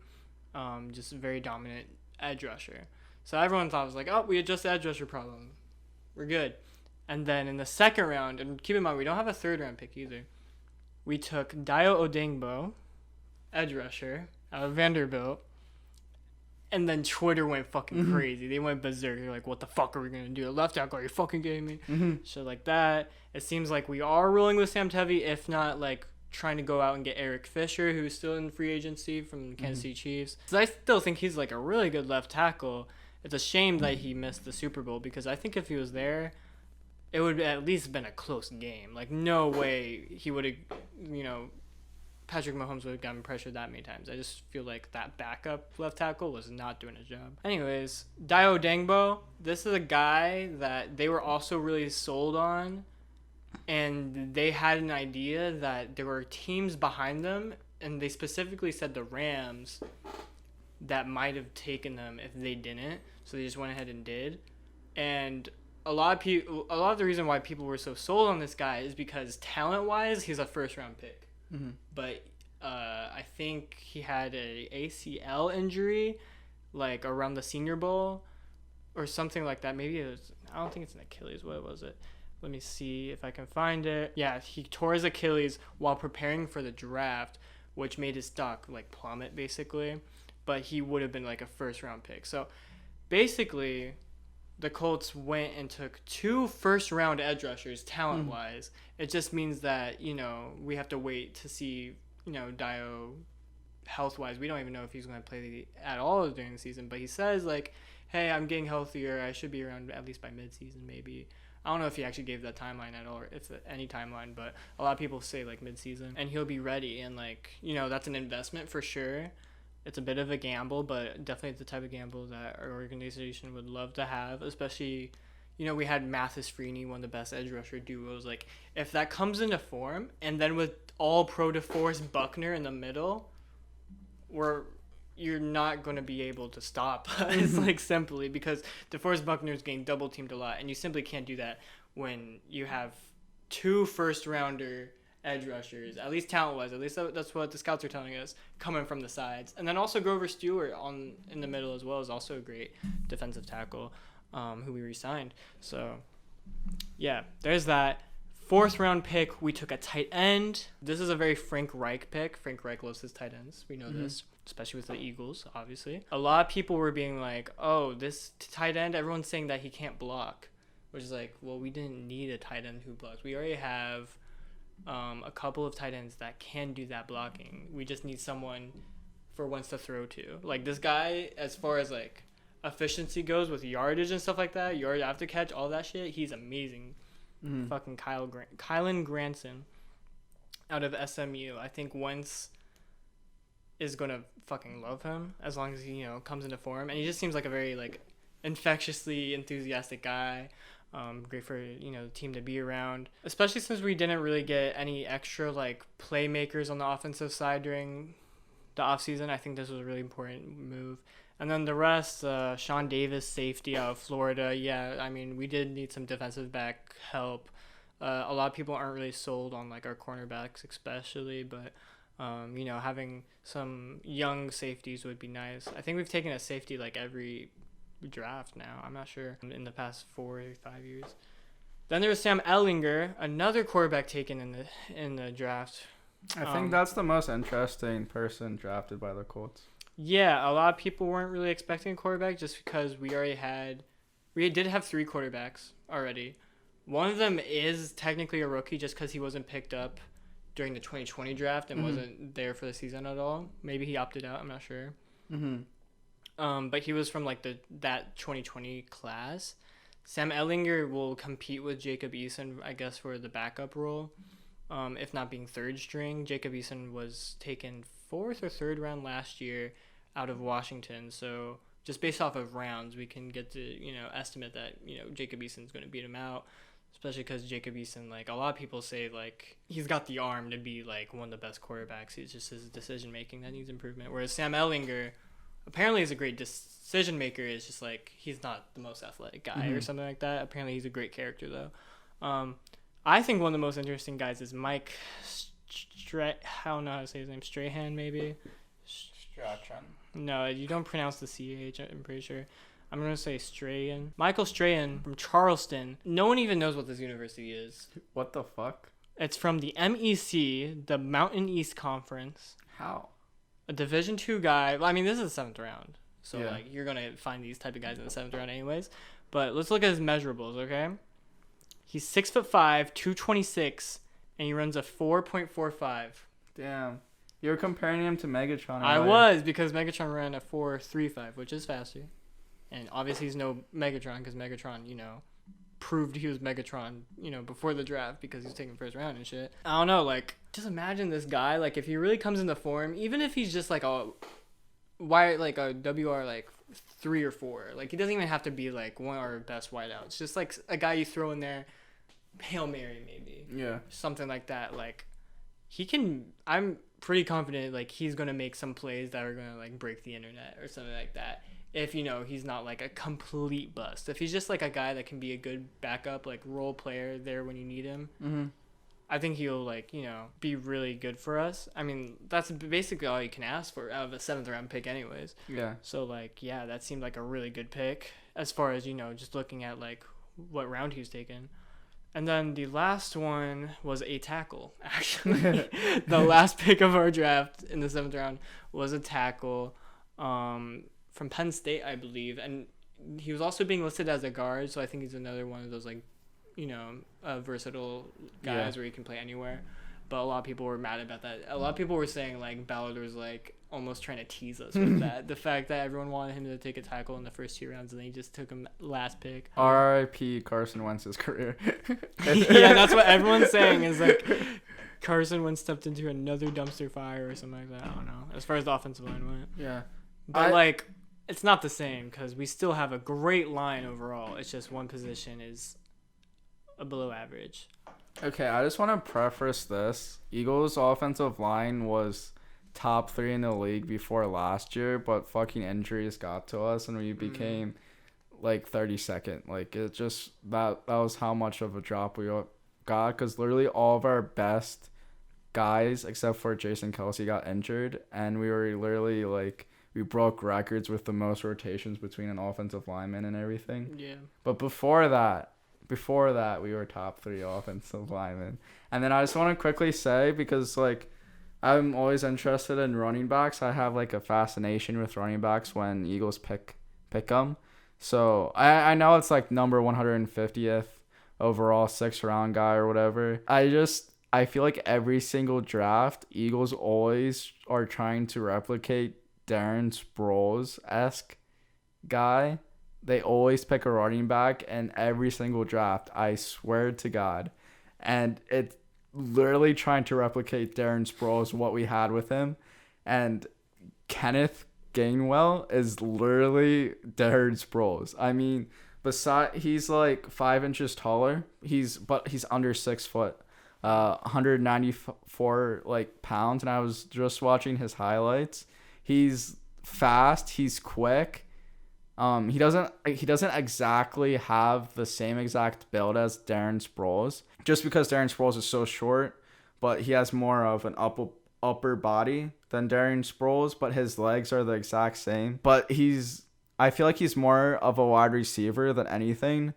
just a very dominant edge rusher. So everyone thought it was like, oh, we adjust the edge rusher problem, we're good. And then in the second round, and keep in mind we don't have a 3rd round pick either, we took Dayo Odeyingbo, edge rusher out of Vanderbilt. And then Twitter went fucking crazy. They went berserk. They're like, what the fuck are we going to do? A left tackle? Are you fucking kidding me? Shit like that. It seems like we are rolling with Sam Tevy, if not, like, trying to go out and get Eric Fisher, who's still in free agency from the Kansas City Chiefs. So I still think he's, like, a really good left tackle. It's a shame that he missed the Super Bowl, because I think if he was there, it would at least been a close game. Like, no way he would have, you know, Patrick Mahomes would have gotten pressured that many times. I just feel like that backup left tackle was not doing his job. Anyways, Dayo Odeyingbo, this is a guy that they were also really sold on, and they had an idea that there were teams behind them, and they specifically said the Rams, that might have taken them if they didn't. So they just went ahead and did. And a lot of the reason why people were so sold on this guy is because talent-wise, he's a first-round pick. But I think he had a ACL injury, like around the Senior Bowl, or something like that. Maybe it was. I don't think it's an Achilles. What was it? Let me see if I can find it. Yeah, he tore his Achilles while preparing for the draft, which made his stock like plummet basically. But he would have been like a first-round pick. So basically, the Colts went and took 2 first-round edge rushers, talent-wise. It just means that, you know, we have to wait to see, you know, Dayo health-wise. We don't even know if he's going to play at all during the season. But he says, like, hey, I'm getting healthier. I should be around at least by mid-season, maybe. I don't know if he actually gave that timeline at all, or if any timeline. But a lot of people say, like, mid-season. And he'll be ready. And, like, you know, that's an investment for sure. It's a bit of a gamble, but definitely the type of gamble that our organization would love to have, especially, you know, we had Mathis Freeney, one of the best edge rusher duos. Like, if that comes into form, and then with all pro DeForest Buckner in the middle, we're you're not going to be able to stop us, like, simply because DeForest Buckner's getting double teamed a lot, and you simply can't do that when you have 2 first-rounder edge rushers, at least talent-wise, at least that's what the scouts are telling us, coming from the sides. And then also Grover Stewart in the middle as well is also a great defensive tackle, who we re-signed. So, yeah, there's that. 4th-round pick, we took a tight end. This is a very Frank Reich pick. Frank Reich loves his tight ends. We know this, especially with the Eagles, obviously. A lot of people were being like, oh, this tight end, everyone's saying that he can't block, which is like, well, we didn't need a tight end who blocks. We already have a couple of tight ends that can do that blocking. We just need someone for Wentz to throw to. Like, this guy, as far as, like, efficiency goes with yardage and stuff like that, yard after catch, all that shit, he's amazing. Fucking Kylan Granson out of SMU. I think Wentz is gonna fucking love him as long as he, you know, comes into form. And he just seems like a very, like, infectiously enthusiastic guy. Great for, you know, the team to be around, especially since we didn't really get any extra, like, playmakers on the offensive side during the offseason. I think this was a really important move. And then the rest, Sean Davis, safety out of Florida. Yeah, I mean, we did need some defensive back help. A lot of people aren't really sold on, like, our cornerbacks especially, but, you know, having some young safeties would be nice. I think we've taken a safety, like, every draft now. I'm not sure. In the past 4 or 5 years. Then there was Sam Ellinger, another quarterback taken in the draft. I think that's the most interesting person drafted by the Colts. Yeah, a lot of people weren't really expecting a quarterback just because we did have 3 quarterbacks already. One of them is technically a rookie just because he wasn't picked up during the 2020 draft and wasn't there for the season at all. Maybe he opted out. I'm not sure. But he was from, like, that 2020 class. Sam Ellinger will compete with Jacob Eason, I guess, for the backup role, if not being 3rd string. Jacob Eason was taken 4th or 3rd round last year out of Washington. So just based off of rounds, we can get to, you know, estimate that, you know, Jacob Eason's going to beat him out, especially because Jacob Eason, like, a lot of people say, like, he's got the arm to be, like, one of the best quarterbacks. It's just his decision-making that needs improvement. Whereas Sam Ellinger apparently is a great decision maker. It's just, like, he's not the most athletic guy or something like that. Apparently he's a great character, though. I think one of the most interesting guys is Mike I don't know how to say his name. Strahan, maybe? Strachan. No, you don't pronounce the CH, I'm pretty sure. I'm going to say Strahan. Michael Strahan from Charleston. No one even knows what this university is. What the fuck? It's from the MEC, the Mountain East Conference. How? A Division II guy. Well, I mean, this is the 7th round. So, yeah, like, you're going to find these type of guys in the 7th round anyways. But let's look at his measurables, okay? He's 6'5", 226, and he runs a 4.45. Damn. You were comparing him to Megatron. I was, because Megatron ran a 4.35, which is faster. And obviously he's no Megatron, because Megatron, you know, proved he was Megatron, you know, before the draft because he's taking 1st round and shit. I don't know, like, just imagine this guy, like, if he really comes into form, even if he's just like a WR like 3 or 4, like, he doesn't even have to be like one of our best wideouts. Just like a guy you throw in there, Hail Mary maybe. Yeah. Something like that. Like, he can. I'm pretty confident like he's gonna make some plays that are gonna like break the internet or something like that. If, you know, he's not like a complete bust. If he's just like a guy that can be a good backup, like role player there when you need him, I think he'll, like, you know, be really good for us. I mean, that's basically all you can ask for out of a 7th round pick anyways. Yeah. So, like, yeah, that seemed like a really good pick as far as, you know, just looking at like what round he was taken. And then the last one was a tackle, actually. The last pick of our draft in the 7th round was a tackle. From Penn State, I believe, and he was also being listed as a guard, so I think he's another one of those, like, you know, versatile guys where he can play anywhere. But a lot of people were mad about that. A lot of people were saying, like, Ballard was, like, almost trying to tease us with that. The fact that everyone wanted him to take a tackle in the first 2 rounds, and then he just took him last pick. R.I.P. Carson Wentz's career. Yeah, that's what everyone's saying is, like, Carson Wentz stepped into another dumpster fire or something like that. I don't know, as far as the offensive line went. Yeah. But, like, it's not the same because we still have a great line overall. It's just one position is a below average. Okay, I just want to preface this. Eagles' offensive line was top 3 in the league before last year, but fucking injuries got to us and we became like 32nd. Like it just that was how much of a drop we got, because literally all of our best guys except for Jason Kelsey got injured, and we were literally like we broke records with the most rotations between an offensive lineman and everything. Yeah. But before that, we were top 3 offensive linemen. And then I just want to quickly say, because like I'm always interested in running backs. I have like a fascination with running backs when Eagles pick them. So I know it's like number 150th overall 6th round guy or whatever. I feel like every single draft, Eagles always are trying to replicate Darren Sproles-esque guy. They always pick a running back in every single draft. I swear to God. And it's literally trying to replicate Darren Sproles, what we had with him. And Kenneth Gainwell is literally Darren Sproles. I mean, he's like 5 inches taller. He's under 6 foot. 194 like pounds, and I was just watching his highlights. He's fast, he's quick. He doesn't exactly have the same exact build as Darren Sproles, just because Darren Sproles is so short, but he has more of an upper body than Darren Sproles, but his legs are the exact same. But I feel like he's more of a wide receiver than anything,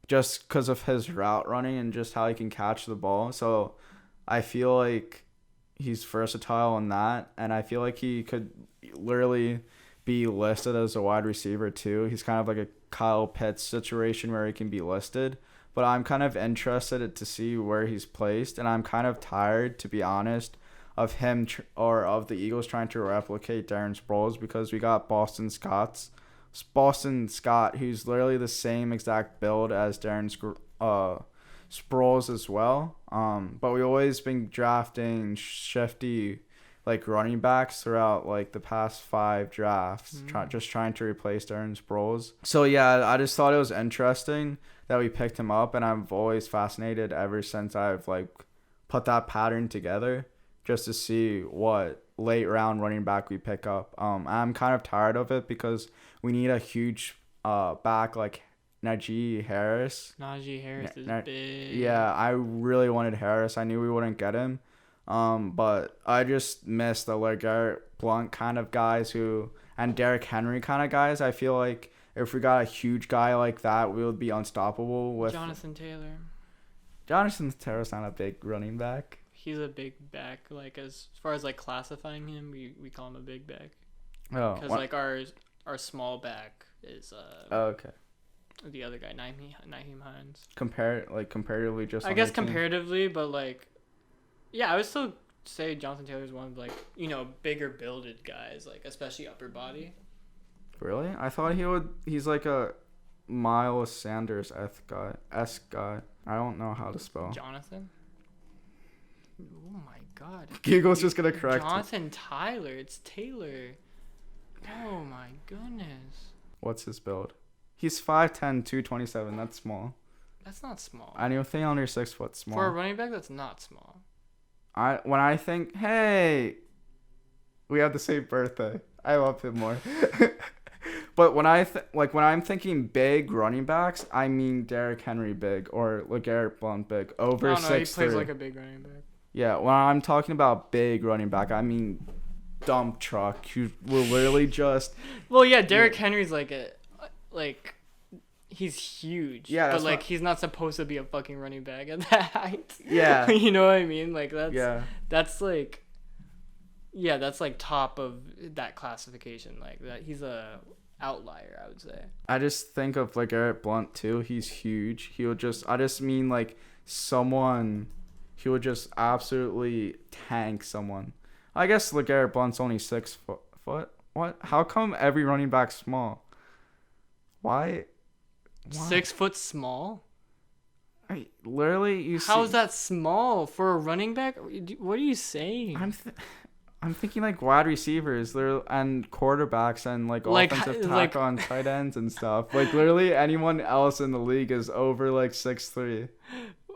just because of his route running and just how he can catch the ball. So I feel like he's versatile in that, and I feel like he could literally be listed as a wide receiver too. He's kind of like a Kyle Pitts situation where he can be listed, but I'm kind of interested to see where he's placed, and I'm kind of tired, to be honest, of him or of the Eagles trying to replicate Darren Sproles, because we got Boston Scott, who's literally the same exact build as Darren Sproles as well. But we always been drafting shifty like running backs throughout like the past 5 drafts, just trying to replace Darren Sproles. So yeah, I just thought it was interesting that we picked him up, and I've always fascinated ever since I've like put that pattern together, just to see what late round running back we pick up. I'm kind of tired of it because we need a huge back like Najee Harris. Najee Harris is big. Yeah, I really wanted Harris. I knew we wouldn't get him. But I just miss the LeGarrette Blount kind of guys and Derrick Henry kind of guys. I feel like if we got a huge guy like that, we would be unstoppable with Jonathan Taylor. Jonathan Taylor's not a big running back. He's a big back. Like as far as like classifying him, we call him a big back. Oh, because like our small back is okay. The other guy, Nyheim Hines. Comparatively, just. I guess comparatively, but like, yeah, I would still say Jonathan Taylor's one of like bigger builded guys, like especially upper body. Really, I thought he's like a Miles Sanders-esque guy. I don't know how to spell. Jonathan. Oh my God. Google's just gonna correct. Jonathan Tyler. It's Taylor. Oh my goodness. What's his build? He's 5'10", 227. That's small. That's not small. Anything under 6 foot small. For a running back, that's not small. When I think, hey, we have the same birthday. I love him more. But when I'm thinking big running backs, I mean Derrick Henry big or LeGarrette Blount big over 6'3". He plays like a big running back. Yeah, when I'm talking about big running back, I mean dump truck. You will literally just. Well, yeah, Derrick Henry's he's huge. Yeah, but like he's not supposed to be a fucking running back at that height. Yeah. You know what I mean? Like that's. Yeah. That's like. Yeah, that's like top of that classification. Like that, he's a outlier, I would say. I just think of LeGarrette Blount too. He's huge. I just mean like someone. He would just absolutely tank someone. I guess LeGarrette Blount's only 6 foot. What? How come every running back's small? Why? 6 foot small? How is that small for a running back? What are you saying? I'm thinking like wide receivers and quarterbacks and like offensive tackle on tight ends and stuff. Like literally anyone else in the league is over like 6'3".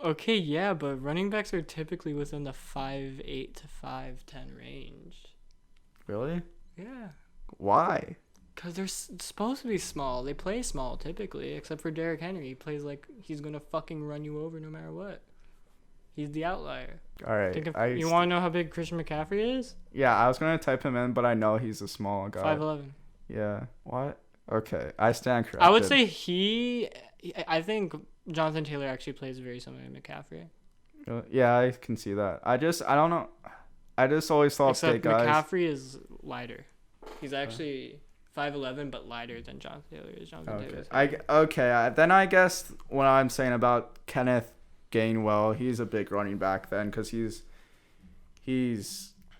Okay, yeah, but running backs are typically within the 5'8" to 5'10" range. Really? Yeah. Why? Because they're supposed to be small. They play small typically, except for Derrick Henry. He plays like he's going to fucking run you over no matter what. He's the outlier. All right. You want to know how big Christian McCaffrey is? Yeah, I was going to type him in, but I know he's a small guy. 5'11". Yeah. What? Okay. I stand corrected. I would say I think Jonathan Taylor actually plays very similar to McCaffrey. Yeah, I can see that. I don't know. I just always thought Except big guys. McCaffrey is lighter. He's actually 5'11", but lighter than Jonathan Taylor is. Then I guess what I'm saying about Kenneth Gainwell, he's a big running back then, because he's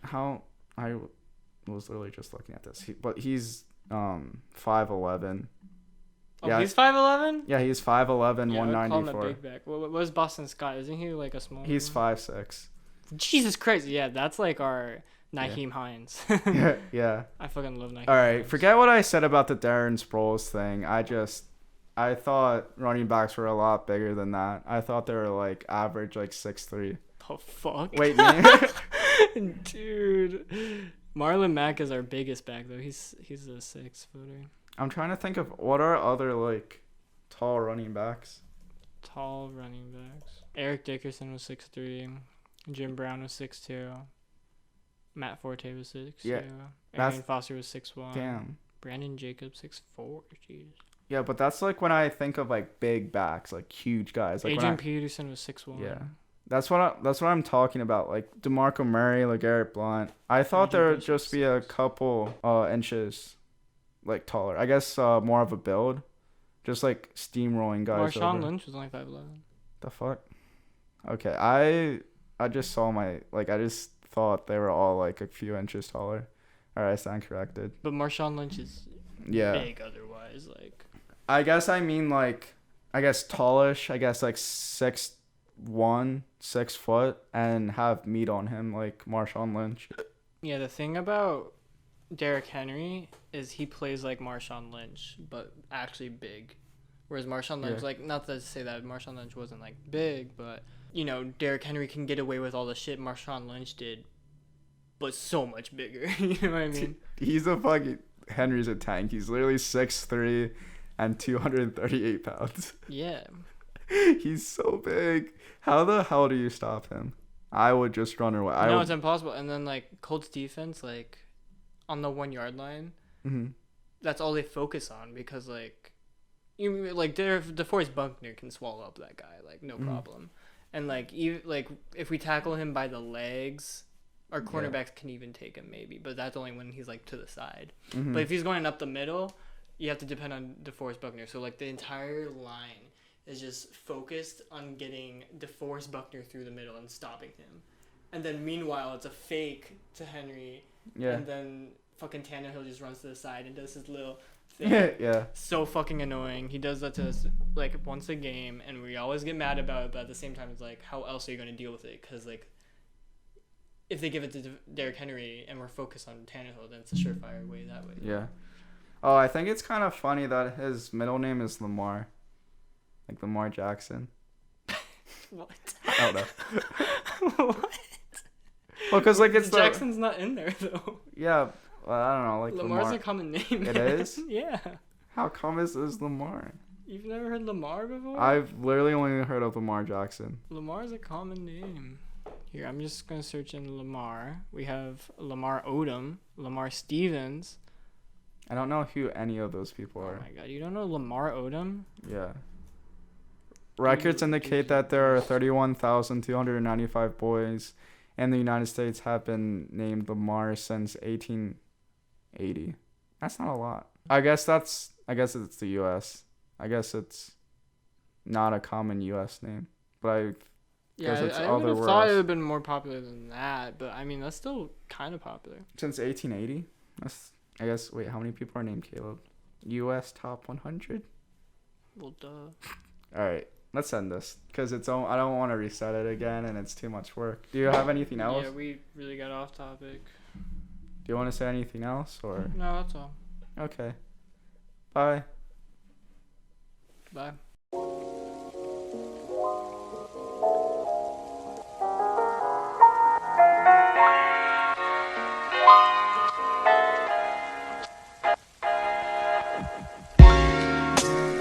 how I was literally just looking at this. But he's 5'11". Oh, yeah, he's 5'11"? Yeah, he's 5'11", yeah, 194. Call him a big back. What was Boston Scott? Isn't he like a small? He's 5'6". Jesus Christ! Yeah, that's like our Nyheim Hines. Yeah. I fucking love Nyheim. All right, Hines. forget what I said about the Darren Sproles thing. I thought running backs were a lot bigger than that. I thought they were like average, like 6'3". Oh fuck! Wait, man. Dude, Marlon Mack is our biggest back though. He's a 6-footer. I'm trying to think of what are other like tall running backs. Tall running backs. Eric Dickerson was 6'3". Jim Brown was 6'2". Matt Forte was 6'2". Yeah, Arian Foster was 6'1". Damn. Brandon Jacobs 6'4". Jeez. Yeah, but that's like when I think of like big backs, like huge guys. Like Adrian Peterson was 6'1". Yeah. That's what I'm talking about. like DeMarco Murray, LeGarrette Blount. I thought there would just be a couple inches like taller. I guess more of a build. Just like steamrolling guys. Marshawn Lynch was only 5'11". The fuck? Okay, I just saw I just thought they were all like a few inches taller. Alright, I stand corrected. But Marshawn Lynch is big otherwise. Like I guess tallish. I guess like 6'1", 6 foot, and have meat on him like Marshawn Lynch. Yeah, the thing about Derrick Henry is he plays like Marshawn Lynch, but actually big. Whereas Marshawn Lynch, like, not to say that Marshawn Lynch wasn't like big, but you know, Derrick Henry can get away with all the shit Marshawn Lynch did, but so much bigger. You know what I mean? Henry's a tank. He's literally 6'3" and 238 pounds. Yeah. He's so big. How the hell do you stop him? I would just run away. No, it's impossible. And then like Colts defense, like on the 1 yard line, that's all they focus on because like DeForest Buckner can swallow up that guy like no problem. And like even like if we tackle him by the legs, our cornerbacks can even take him maybe, but that's only when he's like to the side. But if he's going up the middle, you have to depend on DeForest Buckner. So like the entire line is just focused on getting DeForest Buckner through the middle and stopping him. And then meanwhile, it's a fake to Henry. Yeah. And then fucking Tannehill just runs to the side and does his little thing. Yeah. So fucking annoying. He does that to us like once a game, and we always get mad about it. But at the same time, it's like, how else are you going to deal with it? Because like, if they give it to Derrick Henry and we're focused on Tannehill, then it's a surefire way that way. Yeah. Oh, I think it's kind of funny that his middle name is Lamar. Like Lamar Jackson. What? I don't know. What? Well, because like it's Jackson's not in there though. Yeah, well, I don't know. Like Lamar's a common name. It is? Yeah. How common is Lamar? You've never heard Lamar before? I've literally only heard of Lamar Jackson. Lamar's a common name. Here, I'm just gonna search in Lamar. We have Lamar Odom, Lamar Stevens. I don't know who any of those people are. Oh my god, you don't know Lamar Odom? Yeah. Records indicate that there are 31,295 boys in the United States have been named Lamar since 1880. That's not a lot. I guess it's the U.S. I guess it's not a common U.S. name, but I guess it's I would have thought it would have been more popular than that, but I mean that's still kind of popular. Since 1880, I guess. Wait, how many people are named Caleb? U.S. top 100. Well, duh. All right. Let's end this because I don't want to reset it again and it's too much work. Do you have anything else? Yeah, we really got off topic. Do you want to say anything else or? No, that's all. Okay. Bye. Bye.